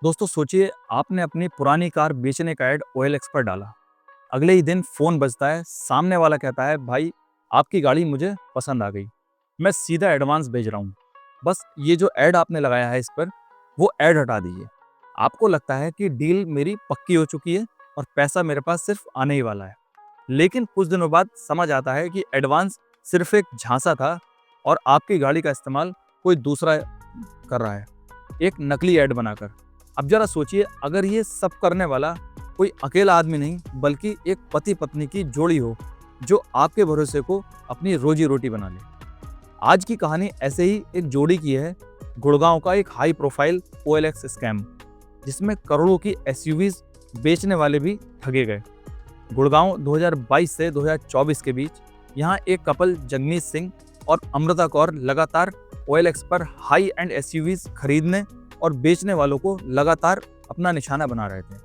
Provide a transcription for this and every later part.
दोस्तों सोचिए आपने अपनी पुरानी कार बेचने का ऐड OLX पर डाला। अगले ही दिन फोन बजता है, सामने वाला कहता है भाई आपकी गाड़ी मुझे पसंद आ गई, मैं सीधा एडवांस भेज रहा हूँ। बस ये जो ऐड आपने लगाया है इस पर, वो ऐड हटा दीजिए। आपको लगता है कि डील मेरी पक्की हो चुकी है और पैसा मेरे पास सिर्फ आने ही वाला है। लेकिन कुछ दिनों बाद समझ आता है कि एडवांस सिर्फ एक झांसा था और आपकी गाड़ी का इस्तेमाल कोई दूसरा कर रहा है, एक नकली ऐड बनाकर। अब जरा सोचिए, अगर ये सब करने वाला कोई अकेला आदमी नहीं बल्कि एक पति पत्नी की जोड़ी हो जो आपके भरोसे को अपनी रोजी रोटी बना ले। आज की कहानी ऐसे ही एक जोड़ी की है, गुड़गांव का एक हाई प्रोफाइल OLX स्कैम, जिसमें करोड़ों की SUVs बेचने वाले भी ठगे गए। गुड़गांव 2022 से 2024 के बीच यहाँ एक कपल जगमीत सिंह और अमृता कौर लगातार OLX पर हाई एंड SUVs खरीदने और बेचने वालों को लगातार अपना निशाना बना रहे थे।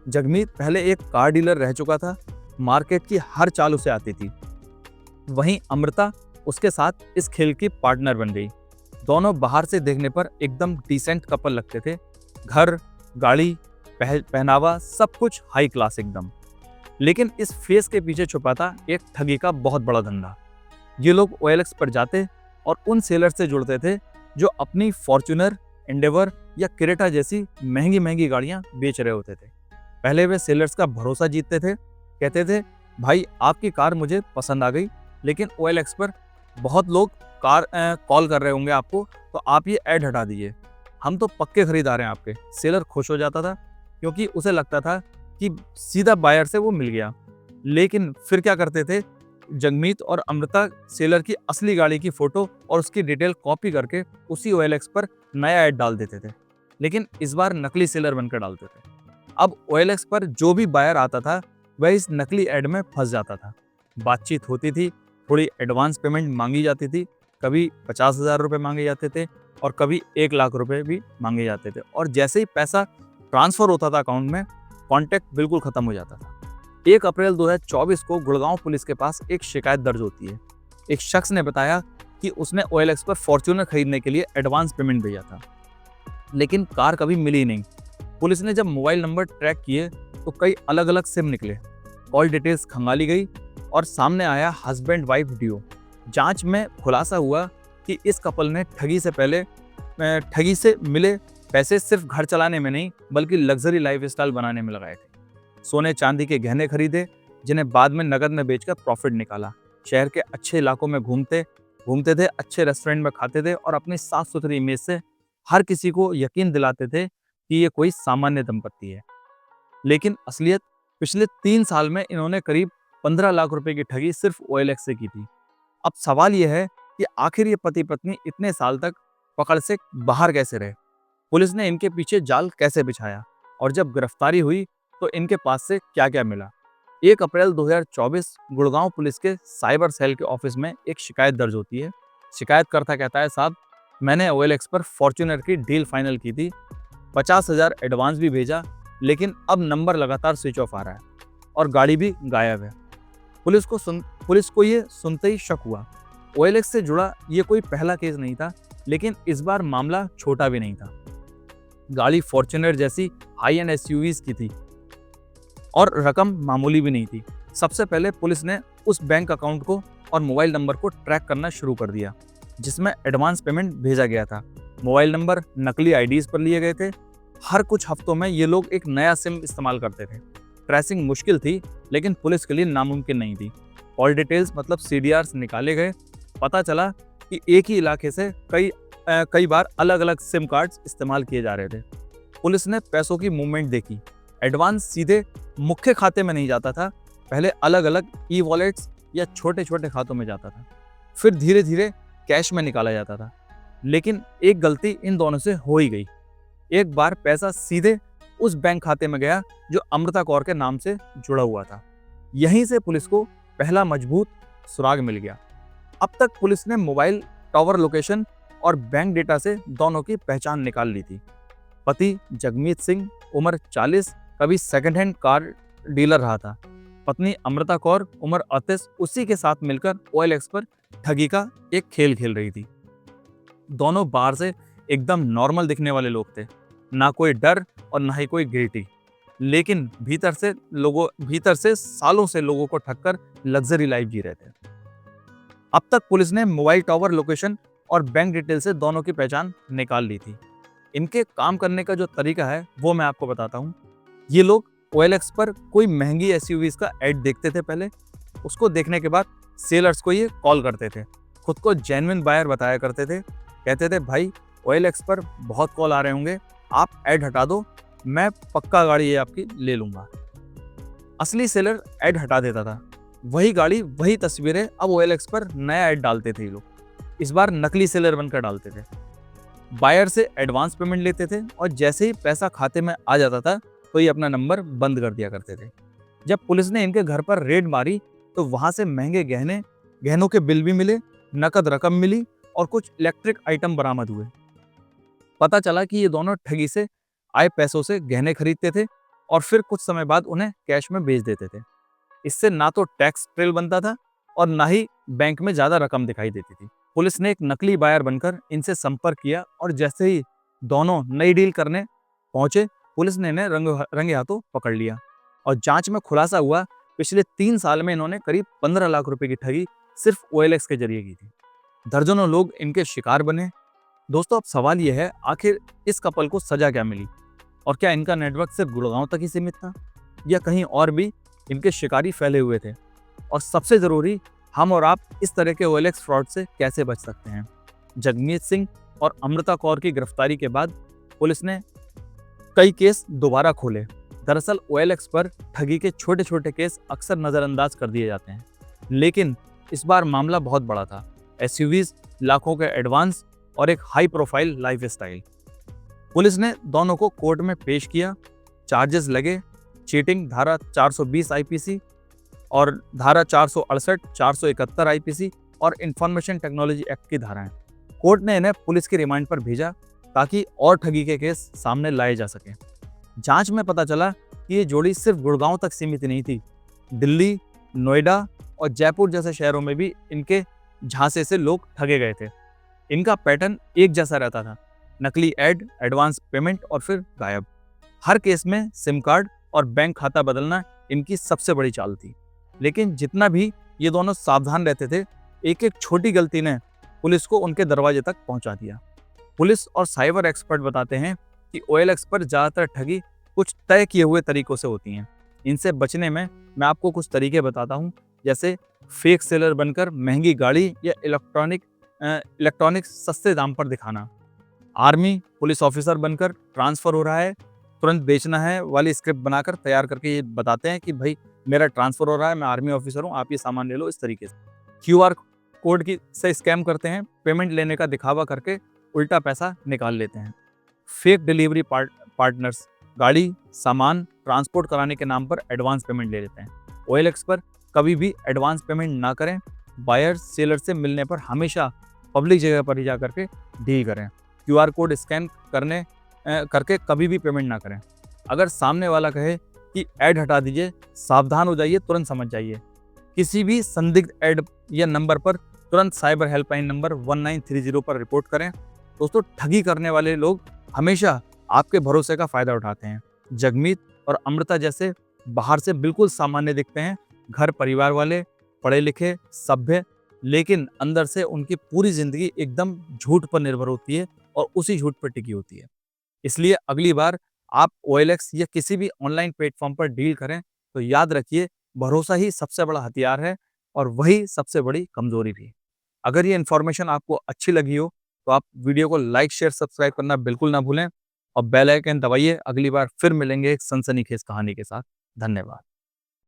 जगमीत पहले एक कार डीलर रह चुका था, मार्केट की हर चाल उसे आती थी। वहीं अमृता उसके साथ इस खेल की पार्टनर बन गई। दोनों बाहर से देखने पर एकदम डिसेंट कपल लगते थे। घर, गाड़ी, पहनावा सब कुछ हाई क्लास एकदम। लेकिन इस फेस के पीछे छुपा था एक ठगी का बहुत बड़ा धंधा। ये लोग OLX पर जाते और उन सेलर से जुड़ते थे जो अपनी फॉर्च्यूनर, एंडेवर या क्रेटा जैसी महंगी महंगी गाड़ियां बेच रहे होते थे। पहले वे सेलर्स का भरोसा जीतते थे, कहते थे भाई आपकी कार मुझे पसंद आ गई, लेकिन OLX पर बहुत लोग कार कॉल कर रहे होंगे आपको, तो आप ये ऐड हटा दीजिए, हम तो पक्के खरीदार हैं आपके। सेलर खुश हो जाता था क्योंकि उसे लगता था कि सीधा बायर से वो मिल गया। लेकिन फिर क्या करते थे, जगमीत और अमृता सेलर की असली गाड़ी की फोटो और उसकी डिटेल कॉपी करके उसी OLX पर नया ऐड डाल देते थे, लेकिन इस बार नकली सेलर बनकर डालते थे। अब OLX पर जो भी बायर आता था वह इस नकली ऐड में फंस जाता था। बातचीत होती थी, थोड़ी एडवांस पेमेंट मांगी जाती थी, कभी 50,000 रुपये मांगे जाते थे और कभी 1 लाख रुपए भी मांगे जाते थे। और जैसे ही पैसा ट्रांसफर होता था अकाउंट में, कॉन्टैक्ट बिल्कुल खत्म हो जाता था। 1 अप्रैल 2024 को गुड़गांव पुलिस के पास एक शिकायत दर्ज होती है। एक शख्स ने बताया कि उसने OLX पर फॉर्च्यूनर खरीदने के लिए एडवांस पेमेंट भेजा था, लेकिन कार कभी मिली नहीं। पुलिस ने जब मोबाइल नंबर ट्रैक किए तो कई अलग अलग सिम निकले, कॉल डिटेल्स खंगाली गई और सामने आया हस्बैंड वाइफ डियो। जांच में खुलासा हुआ कि इस कपल ने ठगी से मिले पैसे सिर्फ घर चलाने में नहीं बल्कि लग्जरी लाइफस्टाइल बनाने में लगाए थे। सोने चांदी के गहने खरीदे जिन्हें बाद में नकद में बेचकर प्रॉफिट निकाला। शहर के अच्छे इलाकों में घूमते थे, अच्छे रेस्टोरेंट में खाते थे और अपनी साफ सुथरी इमेज से हर किसी को यकीन दिलाते थे कि ये कोई सामान्य दंपत्ति है। लेकिन असलियत, पिछले 3 साल में इन्होंने करीब 15 लाख रुपए की ठगी सिर्फ OLX से की थी। अब सवाल यह है कि आखिर ये पति पत्नी इतने साल तक पकड़ से बाहर कैसे रहे? पुलिस ने इनके पीछे जाल कैसे बिछाया और जब गिरफ्तारी हुई तो इनके पास से क्या-क्या मिला? 1 अप्रैल 2024 गुड़गांव पुलिस के साइबर सेल के ऑफिस में एक शिकायत दर्ज होती है। शिकायतकर्ता कहता है, साहब मैंने OLX पर फॉर्च्यूनर की डील फाइनल की थी, 50,000 एडवांस भी भेजा, लेकिन अब नंबर लगातार स्विच ऑफ आ रहा है और गाड़ी भी गायब है। पुलिस को ये सुनते ही शक हुआ। OLX से जुड़ा ये कोई पहला केस नहीं था, लेकिन इस बार मामला छोटा भी नहीं था। गाड़ी फॉर्च्यूनर जैसी हाई एंड SUVs की थी और रकम मामूली भी नहीं थी। सबसे पहले पुलिस ने उस बैंक अकाउंट को और मोबाइल नंबर को ट्रैक करना शुरू कर दिया जिसमें एडवांस पेमेंट भेजा गया था। मोबाइल नंबर नकली IDs पर लिए गए थे। हर कुछ हफ्तों में ये लोग एक नया सिम इस्तेमाल करते थे। ट्रेसिंग मुश्किल थी, लेकिन पुलिस के लिए नामुमकिन नहीं थी। कॉल डिटेल्स मतलब CDRs निकाले गए। पता चला कि एक ही इलाके से कई बार अलग अलग सिम कार्ड्स इस्तेमाल किए जा रहे थे। पुलिस ने पैसों की मूवमेंट देखी। एडवांस सीधे मुख्य खाते में नहीं जाता था, पहले अलग अलग E-वॉलेट्स या छोटे छोटे खातों में जाता था, फिर धीरे धीरे कैश में निकाला जाता था। लेकिन एक गलती इन दोनों से हो ही गई। एक बार पैसा सीधे उस बैंक खाते में गया जो अमृता कौर के नाम से जुड़ा हुआ था। यहीं से पुलिस को पहला मजबूत सुराग मिल गया। अब तक पुलिस ने मोबाइल टावर लोकेशन और बैंक डेटा से दोनों की पहचान निकाल ली थी। पति जगमीत सिंह, उम्र 40, कभी सेकंड हैंड कार डीलर रहा था। पत्नी अमृता कौर, उम्र 38, उसी के साथ मिलकर OLX पर ठगी का एक खेल खेल रही थी। दोनों बाहर से एकदम नॉर्मल दिखने वाले लोग थे, ना कोई डर और ना ही कोई गिल्टी। लेकिन भीतर से सालों से लोगों को ठगकर लग्जरी लाइफ जी रहे थे। अब तक पुलिस ने मोबाइल टावर लोकेशन और बैंक डिटेल से दोनों की पहचान निकाल ली थी। इनके काम करने का जो तरीका है वो मैं आपको बताता हूँ। ये लोग OLX पर कोई महंगी SUVs का ऐड देखते थे पहले, उसको देखने के बाद सेलर्स को ये कॉल करते थे, खुद को जेन्युइन बायर बताया करते थे, कहते थे भाई OLX पर बहुत कॉल आ रहे होंगे, आप ऐड हटा दो, मैं पक्का गाड़ी ये आपकी ले लूंगा। असली सेलर ऐड हटा देता था, वही गाड़ी वही तस्वीरें अब OLX पर नया ऐड डालते थे ये लोग, इस बार नकली सेलर बनकर डालते थे। बायर से एडवांस पेमेंट लेते थे और जैसे ही पैसा खाते में आ जाता था तो ये अपना नंबर बंद कर दिया करते थे। जब पुलिस ने इनके घर पर रेड मारी तो वहां से महंगे गहनों के बिल भी मिले, नकद रकम मिली और कुछ इलेक्ट्रिक आइटम बरामद हुए। पता चला कि ये दोनों ठगी से आए पैसों से गहने खरीदते थे और फिर कुछ समय बाद उन्हें कैश में बेच देते थे। इससे ना तो टैक्स ट्रेल बनता था और ना ही बैंक में ज्यादा रकम दिखाई देती थी। पुलिस ने एक नकली बायर बनकर इनसे संपर्क किया और जैसे ही दोनों नई डील करने पहुंचे, पुलिस ने इन्हें रंगे हाथों पकड़ लिया और जांच में खुलासा हुआ पिछले 3 साल में इन्होंने करीब 15 लाख रुपए की ठगी सिर्फ OLX के जरिए की थी। दर्जनों लोग इनके शिकार बने। दोस्तों, अब सवाल यह है, आखिर इस कपल को सजा क्या मिली और क्या इनका नेटवर्क सिर्फ गुड़गांव तक ही सीमित था या कहीं और भी इनके शिकारी फैले हुए थे? और सबसे जरूरी, हम और आप इस तरह के OLX फ्रॉड से कैसे बच सकते हैं? जगमीत सिंह और अमृता कौर की गिरफ्तारी के बाद पुलिस ने कई केस दोबारा खोले। दरअसल OLX पर ठगी के छोटे छोटे केस अक्सर नजरअंदाज कर दिए जाते हैं, लेकिन इस बार मामला बहुत बड़ा था। SUVs, लाखों के एडवांस और एक high profile life style. Police ने दोनों को कोर्ट में पेश किया। चार्जेस लगे, चीटिंग धारा 420 IPC और धारा 468, 471 IPC और इंफॉर्मेशन टेक्नोलॉजी एक्ट की धाराएं। कोर्ट ने इन्हें पुलिस की रिमांड पर भेजा ताकि और ठगी के केस सामने लाए जा सके। जांच में पता चला कि ये जोड़ी सिर्फ गुड़गांव तक सीमित नहीं थी। दिल्ली, नोएडा और जयपुर जैसे शहरों में भी इनके झांसे से लोग ठगे गए थे। इनका पैटर्न एक जैसा रहता था, नकली ऐड, एडवांस पेमेंट और फिर गायब। हर केस में सिम कार्ड और बैंक खाता बदलना इनकी सबसे बड़ी चाल थी। लेकिन जितना भी ये दोनों सावधान रहते थे, एक एक छोटी गलती ने पुलिस को उनके दरवाजे तक पहुंचा दिया। पुलिस और साइबर एक्सपर्ट बताते हैं कि OLX पर ज्यादातर ठगी कुछ तय किए हुए तरीकों से होती हैं। इनसे बचने में मैं आपको कुछ तरीके बताता हूं, जैसे फेक सेलर बनकर महंगी गाड़ी या इलेक्ट्रॉनिक्स सस्ते दाम पर दिखाना, आर्मी पुलिस ऑफिसर बनकर ट्रांसफर हो रहा है, तुरंत बेचना है वाली स्क्रिप्ट बनाकर तैयार करके ये बताते हैं कि भाई मेरा ट्रांसफर हो रहा है, मैं आर्मी ऑफिसर हूँ, आप ये सामान ले लो। इस तरीके से QR कोड की से स्कैम करते हैं, पेमेंट लेने का दिखावा करके उल्टा पैसा निकाल लेते हैं। फेक डिलीवरी पार्टनर्स गाड़ी सामान ट्रांसपोर्ट कराने के नाम पर एडवांस पेमेंट ले लेते हैं। OLX पर कभी भी एडवांस पेमेंट ना करें। बायर सेलर से मिलने पर हमेशा पब्लिक जगह पर ही जा करके डील करें। QR कोड स्कैन करके कभी भी पेमेंट ना करें। अगर सामने वाला कहे कि ऐड हटा दीजिए, सावधान हो जाइए, तुरंत समझ जाइए। किसी भी संदिग्ध ऐड या नंबर पर तुरंत साइबर हेल्पलाइन नंबर 1930 पर रिपोर्ट करें। दोस्तों, ठगी करने वाले लोग हमेशा आपके भरोसे का फायदा उठाते हैं। जगमीत और अमृता जैसे बाहर से बिल्कुल सामान्य दिखते हैं, घर परिवार वाले, पढ़े लिखे, सभ्य, लेकिन अंदर से उनकी पूरी जिंदगी एकदम झूठ पर निर्भर होती है और उसी झूठ पर टिकी होती है। इसलिए अगली बार आप OLX या किसी भी ऑनलाइन प्लेटफॉर्म पर डील करें तो याद रखिए, भरोसा ही सबसे बड़ा हथियार है और वही सबसे बड़ी कमजोरी भी। अगर ये इन्फॉर्मेशन आपको अच्छी लगी हो तो आप वीडियो को लाइक, शेयर, सब्सक्राइब करना बिल्कुल ना भूलें और बेल आइकन दबाइए। अगली बार फिर मिलेंगे एक सनसनीखेज कहानी के साथ। धन्यवाद।